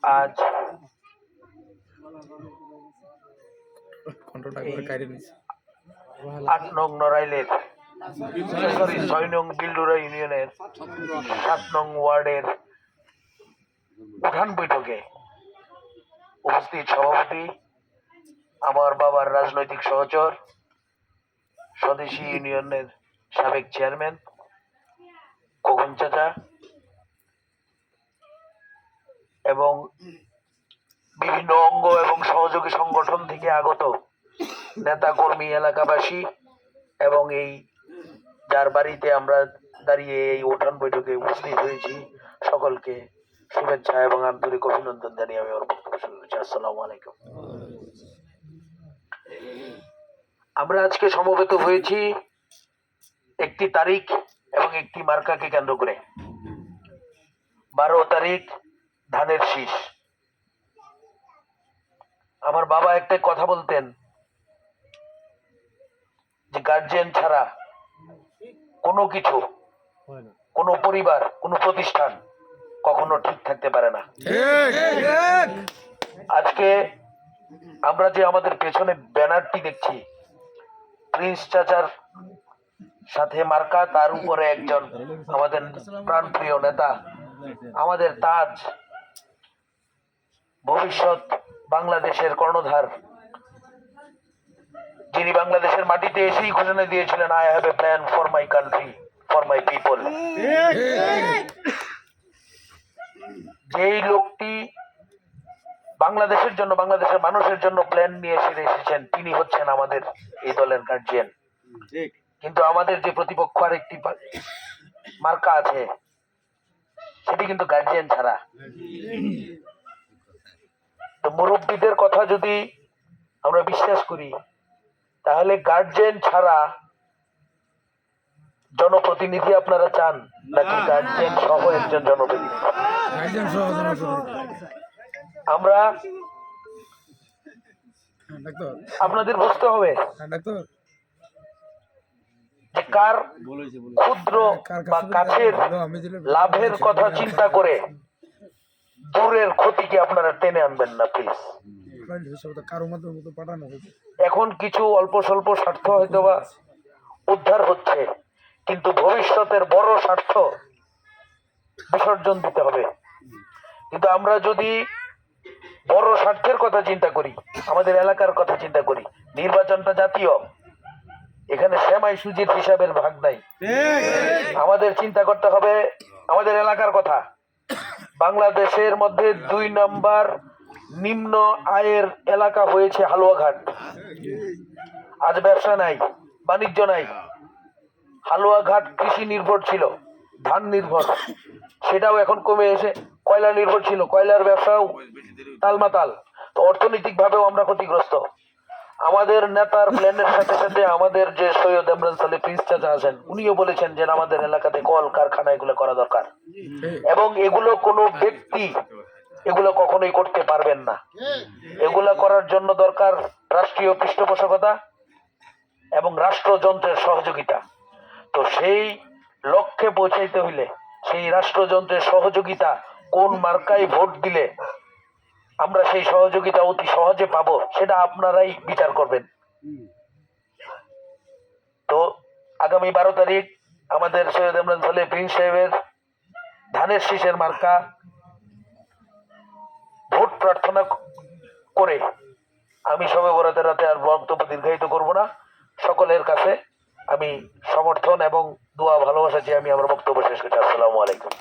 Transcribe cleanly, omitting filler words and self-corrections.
আজ আট নং নড়াইলের 6 নং বিলডুরা ইউনিয়নের 7 নং ওয়ার্ডের উঠান বৈঠকে উপস্থিত সভাপতি, আমার বাবার রাজনৈতিক সহচর, স্বদেশী ইউনিয়নের সাবেক চেয়ারম্যান খোকন চাচা এবং বিভিন্ন অঙ্গ এবং সহযোগী সংগঠন থেকে আগত নেতা কর্মী, এলাকাবাসী এবং এই যার বাড়িতে আমরা দাঁড়িয়ে এই উঠান বৈঠকে উপস্থিত হয়েছি সকলকে শুভেচ্ছা এবং আন্তরিক অভিনন্দন জানিয়ে আমি আমার বক্তব্য শুরু করছি। আসসালামু আলাইকুম। আমরা আজকে সমবেত হয়েছি একটি তারিখ এবং একটি মার্কাকে কেন্দ্র করে। 12 তারিখ ধানের শীষ। আমার বাবা একটা কথা বলতেন যে গার্জিয়ান ছাড়া কোনো কিছু, কোনো পরিবার, কোনো প্রতিষ্ঠান কখনো ঠিক থাকতে পারে না। আজকে আমরা যে আমাদের পেছনে ব্যানারটি দেখছি, প্রিন্স চাচার সাথে মার্কা, তার উপরে একজন আমাদের প্রাণপ্রিয় নেতা, আমাদের তাজ, ভবিষ্যৎ বাংলাদেশের কর্ণধার, যিনি বাংলাদেশের মাটিতে এসেই ঘোষণা দিয়েছিলেন, I have a plan for my country, for my people. যেই লোকটি বাংলাদেশের জন্য, বাংলাদেশের মানুষের জন্য প্ল্যান নিয়ে এসেছেন, তিনি হচ্ছেন আমাদের এই দলের গার্জিয়ান। কিন্তু আমাদের যে প্রতিপক্ষ আর একটি মার্কা আছে, সেটি কিন্তু গার্জিয়ান ছাড়া। তো মুরব্বীদের কথা যদি আমরা বিশ্বাস করি, তাহলে গার্জিয়ান ছাড়া জনপ্রতিনিধি আপনারা চান নাকি গার্জিয়ান সহ একজন জনপ্রতিনিধি? আমরা আপনাদের বুঝতে হবে যে কার ক্ষুদ্র বা কাছের লাভের কথা চিন্তা করে দূরের ক্ষতিকে আপনারা টেনে আনবেন না প্লিজ। এখন কিছু অল্প স্বল্প স্বার্থ হয়তো বা উদ্ধার হচ্ছে, কিন্তু ভবিষ্যতের বড় স্বার্থ বিসর্জন দিতে হবে। কিন্তু আমরা যদি বড় স্বার্থের কথা চিন্তা করি, আমাদের এলাকার কথা চিন্তা করি, নির্বাচনটা জাতীয়, এখানে সেমাই সুজির হিসাবের ভাগ নাই। আমাদের চিন্তা করতে হবে আমাদের এলাকার কথা। বাংলাদেশের মধ্যে 2 নম্বর নিম্ন আয়ের এলাকা হয়েছে হালুয়াঘাট। আজ ব্যবসা নাই, বাণিজ্য নাই। হালুয়াঘাট কৃষি নির্ভর ছিল, ধান নির্ভর, সেটাও এখন কমে এসে কয়লা নির্ভর ছিল, কয়লার ব্যবসাও তালমাতাল। তো অর্থনৈতিক ভাবেও আমরা ক্ষতিগ্রস্ত। আমাদের নেতার প্ল্যানের সাথে সাথে আমাদের যে সৈয়দ ইমরান সালে প্রিন্স চাচা আছেন, উনিও বলেছেন যে আমাদের এলাকাতে কল কারখানা এগুলো করা দরকার, এবং এগুলো কোনো ব্যক্তি এগুলো কখনোই করতে পারবেন না। এগুলা করার জন্য দরকার রাষ্ট্রীয় পৃষ্ঠপোষকতা এবং রাষ্ট্রযন্ত্রের সহযোগিতা। তো সেই লক্ষ্যে পৌঁছাইতে হইলে সেই রাষ্ট্রযন্ত্রের সহযোগিতা কোন মার্কায় ভোট দিলে আমরা সেই সহযোগিতা অতি সহজে পাবো, সেটা আপনারাই বিচার করবেন। তো আগামী 12 তারিখ আমাদের সৈয়দ ইমরান সালে প্রিন্স সাহেবের ধানের শীষের মার্কা ভোট প্রার্থনা করে আমি শবে বরাতের রাতে আর বক্তব্য দীর্ঘায়িত করব না। সকলের কাছে আমি সমর্থন এবং দোয়া ভালোবাসা চেয়ে আমি আমার বক্তব্য শেষ করছি। আসসালামু আলাইকুম।